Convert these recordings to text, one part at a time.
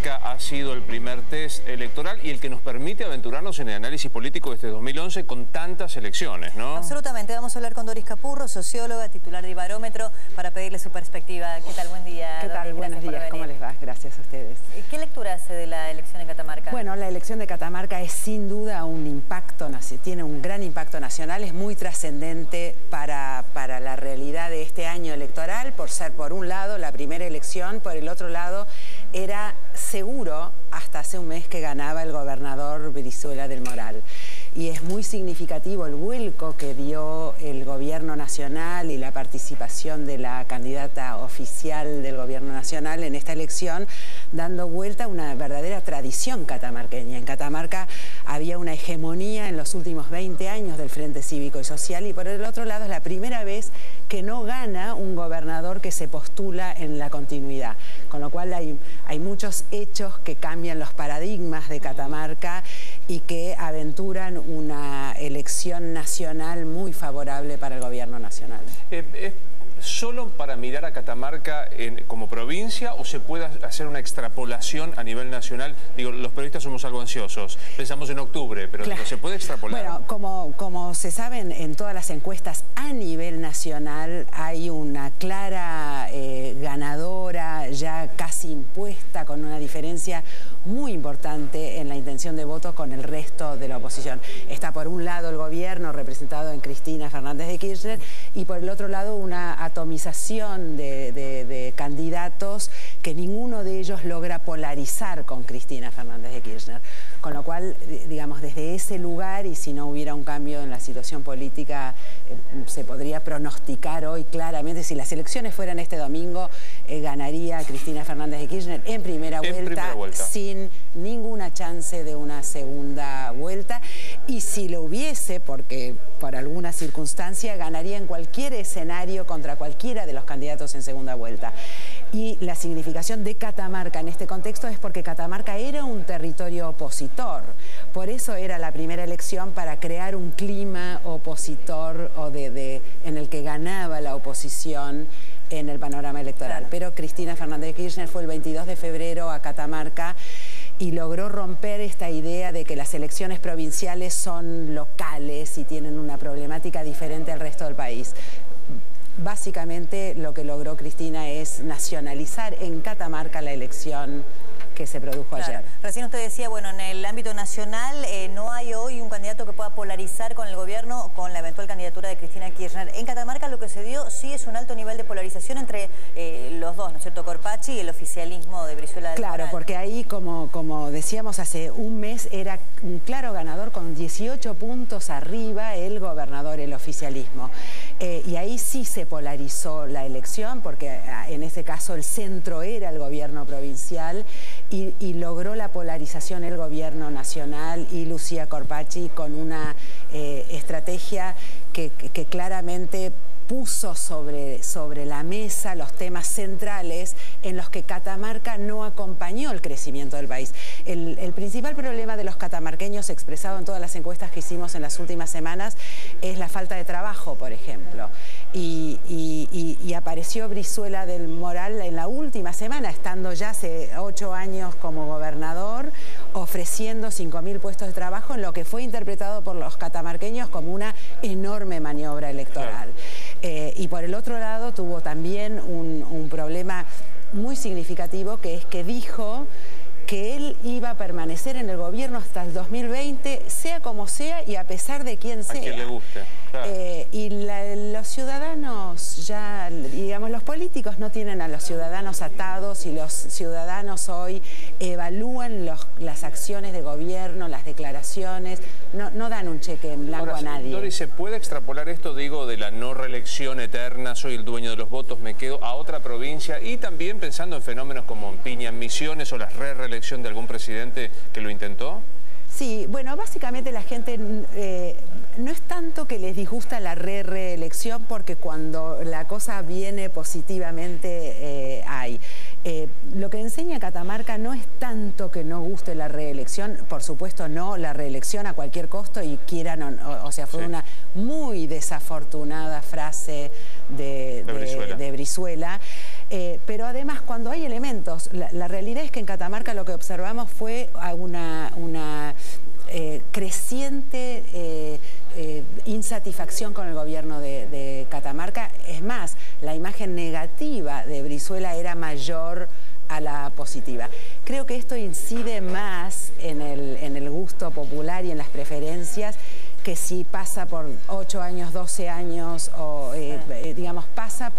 Catamarca ha sido el primer test electoral y el que nos permite aventurarnos en el análisis político de este 2011 con tantas elecciones, ¿no? Absolutamente. Vamos a hablar con Doris Capurro, socióloga, titular de Barómetro, para pedirle su perspectiva. ¿Qué tal? Buen día. ¿Qué tal? Buenos días. ¿Cómo les va? Gracias a ustedes. ¿Qué lectura hace de la elección en Catamarca? Bueno, la elección de Catamarca es sin duda un impacto, tiene un gran impacto nacional, es muy trascendente para la realidad de este año electoral, por ser por un lado la primera elección, por el otro lado era seguro hasta hace un mes que ganaba el gobernador Brizuela del Moral. Y es muy significativo el vuelco que dio el gobierno nacional y la participación de la candidata oficial del gobierno nacional en esta elección, dando vuelta a una verdadera tradición catamarqueña. En Catamarca había una hegemonía en los últimos 20 años del Frente Cívico y Social, y por el otro lado es la primera vez que no gana un gobernador que se postula en la continuidad. Con lo cual hay muchos hechos que cambian los paradigmas de Catamarca y que aventuran una elección nacional muy favorable para el gobierno nacional. ¿Es solo para mirar a Catamarca como provincia o se puede hacer una extrapolación a nivel nacional? Digo, los periodistas somos algo ansiosos, pensamos en octubre, pero claro, ¿se puede extrapolar? Bueno, como se sabe en todas las encuestas a nivel nacional hay una clara ganadora ya casi impuesta, con una diferencia muy importante en la intención de voto con el resto de la oposición. Está por un lado el gobierno representado en Cristina Fernández de Kirchner y por el otro lado una atomización de candidatos que ninguno de ellos logra polarizar con Cristina Fernández de Kirchner. Con lo cual, digamos, desde ese lugar, y si no hubiera un cambio en la situación política, se podría pronosticar hoy claramente, si las elecciones fueran este domingo, ganaría Cristina Fernández de Kirchner en primera vuelta, sin ninguna chance de una segunda vuelta. Y si lo hubiese, porque por alguna circunstancia, ganaría en cualquier escenario contra cualquiera de los candidatos en segunda vuelta. Y la significación de Catamarca en este contexto es porque Catamarca era un territorio opositor. Por eso era la primera elección, para crear un clima opositor en el que ganaba la oposición en el panorama electoral. Claro. Pero Cristina Fernández de Kirchner fue el 22 de febrero a Catamarca y logró romper esta idea de que las elecciones provinciales son locales y tienen una problemática diferente al resto del país. Básicamente lo que logró Cristina es nacionalizar en Catamarca la elección que se produjo ayer. Recién usted decía, bueno, en el ámbito nacional no hay hoy un candidato que pueda polarizar con el gobierno con la eventual candidatura de Cristina Kirchner. En Catamarca lo que se dio sí es un alto nivel de polarización entre los dos, ¿no es cierto? Corpachi y el oficialismo de Brizuela del Moral. Claro, porque ahí, como decíamos, hace un mes era un claro ganador con 18 puntos arriba el gobernador, el oficialismo. Y ahí sí se polarizó la elección, porque en ese caso el centro era el gobierno provincial y logró la polarización el gobierno nacional y Lucía Corpachi con una estrategia que claramente puso sobre la mesa los temas centrales en los que Catamarca no acompañó el crecimiento del país. El principal problema de los catamarqueños, expresado en todas las encuestas que hicimos en las últimas semanas, es la falta de trabajo, por ejemplo. Y apareció Brizuela del Moral en la última semana, estando ya hace 8 años como gobernador, ofreciendo 5.000 puestos de trabajo en lo que fue interpretado por los catamarqueños como una enorme maniobra electoral. Y por el otro lado tuvo también un problema muy significativo, que es que dijo que él iba a permanecer en el gobierno hasta el 2020, sea como sea y a pesar de quién sea. A quien le guste, claro. Y los ciudadanos ya, digamos, los políticos no tienen a los ciudadanos atados, y los ciudadanos hoy evalúan las acciones de gobierno, las declaraciones, no dan un cheque en blanco a nadie. Doris, ¿se puede extrapolar esto, digo, de la no reelección eterna, soy el dueño de los votos, me quedo, a otra provincia? Y también pensando en fenómenos como en Piña, en Misiones, o la reelección de algún presidente que lo intentó. Sí, bueno, básicamente la gente no es tanto que les disgusta la reelección, porque cuando la cosa viene positivamente hay. Lo que enseña Catamarca no es tanto que no guste la reelección, por supuesto no la reelección a cualquier costo, y quieran o sea, fue una muy desafortunada frase de Brizuela. Pero además, cuando hay elementos, la realidad es que en Catamarca lo que observamos fue una creciente insatisfacción con el gobierno de Catamarca. Es más, la imagen negativa de Brizuela era mayor a la positiva. Creo que esto incide más en el gusto popular y en las preferencias que si pasa por 8 años, 12 años, o digamos, pasa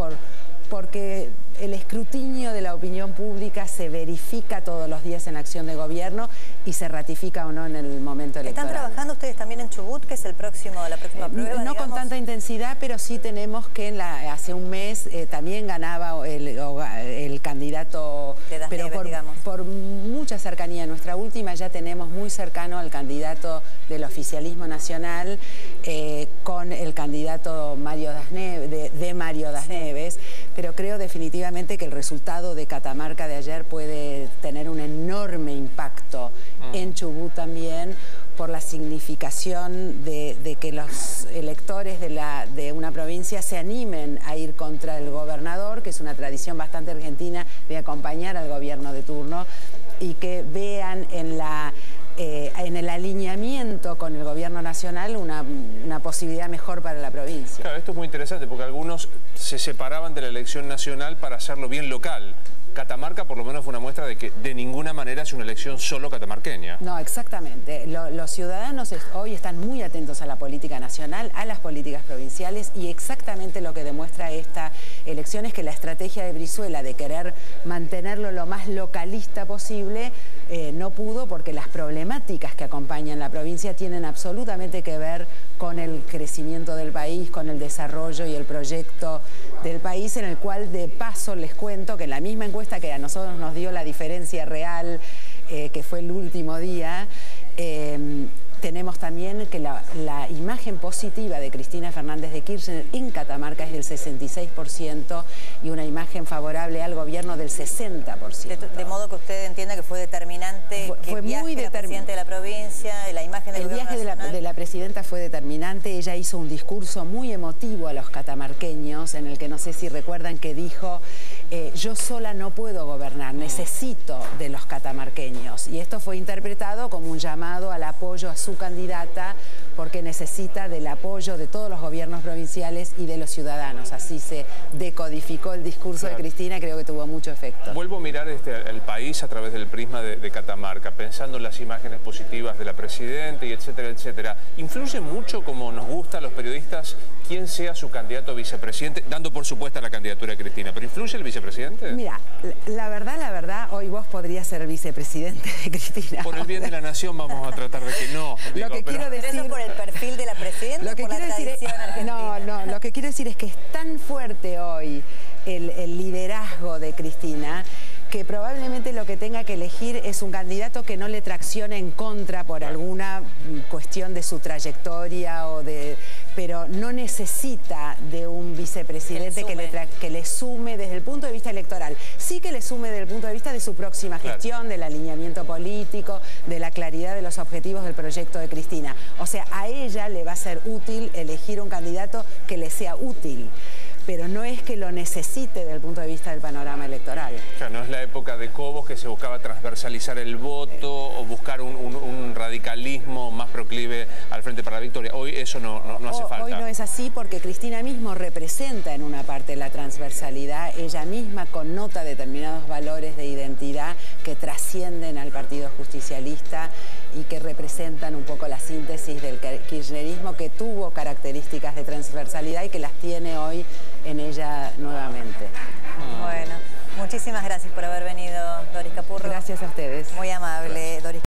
porque el escrutinio de la opinión pública se verifica todos los días en la acción de gobierno y se ratifica o no en el momento electoral. ¿Están trabajando ustedes también en Chubut, que es la próxima prueba? No digamos, con tanta intensidad, pero sí tenemos que hace un mes también ganaba el candidato, pero por mucha cercanía. Nuestra última ya tenemos muy cercano al candidato del oficialismo nacional con el candidato Mario Das Neves, de Mario Das Neves, pero creo definitivamente que el resultado de Catamarca de ayer puede tener un enorme impacto en Chubut también, por la significación de que los electores de una provincia se animen a ir contra el gobernador, que es una tradición bastante argentina de acompañar al gobierno de turno, y que vean en el alineamiento con el gobierno nacional una posibilidad mejor para la provincia. Claro, esto es muy interesante porque algunos se separaban de la elección nacional para hacerlo bien local. Catamarca por lo menos fue una muestra de que de ninguna manera es una elección solo catamarqueña. No, exactamente. Los ciudadanos hoy están muy atentos a la política nacional, a las políticas provinciales, y exactamente lo que demuestra esta elección es que la estrategia de Brizuela de querer mantenerlo lo más localista posible no pudo, porque las problemáticas que acompañan la provincia tienen absolutamente que ver con el crecimiento del país, con el desarrollo y el proyecto del país, en el cual de paso les cuento que en la misma encuesta que a nosotros nos dio la diferencia real, que fue el último día, tenemos también que la imagen positiva de Cristina Fernández de Kirchner en Catamarca es del 66% y una imagen favorable al gobierno del 60%. De modo que usted entienda que fue determinante fue muy la presidenta de la provincia, la imagen del gobierno nacional. El viaje de la presidenta fue determinante. Ella hizo un discurso muy emotivo a los catamarqueños, en el que no sé si recuerdan que dijo: yo sola no puedo gobernar, necesito de los catamarqueños. Y esto fue interpretado como un llamado al apoyo a su candidata, porque necesita del apoyo de todos los gobiernos provinciales y de los ciudadanos. Así se decodificó el discurso de Cristina, creo que tuvo mucho efecto. Vuelvo a mirar el país a través del prisma de Catamarca, pensando en las imágenes positivas de la presidenta y etcétera, etcétera. ¿Influye mucho, como nos gusta a los periodistas, quién sea su candidato a vicepresidente, dando por supuesta la candidatura de Cristina? ¿Pero influye el vicepresidente? Mira, la verdad, hoy vos podrías ser vicepresidente de Cristina. Por el bien de la nación vamos a tratar de que no. Lo que quiero decir... ¿Eso por el perfil de la presidenta o por la tradición argentina? No, lo que quiero decir es que es tan fuerte hoy el liderazgo de Cristina, que probablemente lo que tenga que elegir es un candidato que no le traccione en contra por alguna cuestión de su trayectoria pero no necesita de un vicepresidente que le sume desde el punto de vista electoral. Sí que le sume desde el punto de vista de su próxima gestión, del alineamiento político, de la claridad de los objetivos del proyecto de Cristina. O sea, a ella le va a ser útil elegir un candidato que le sea útil, pero no es que lo necesite desde el punto de vista del panorama electoral. Claro, no es la época de Cobos, que se buscaba transversalizar el voto o buscar un radicalismo más proclive al Frente para la Victoria. Hoy eso no hace falta. Hoy no es así, porque Cristina mismo representa en una parte la transversalidad. Ella misma connota determinados valores de identidad que trascienden al Partido Justicialista y que representan un poco la síntesis del kirchnerismo, que tuvo características de transversalidad y que las tiene hoy en ella nuevamente. Bueno, muchísimas gracias por haber venido, Doris Capurro. Gracias a ustedes. Muy amable, Doris.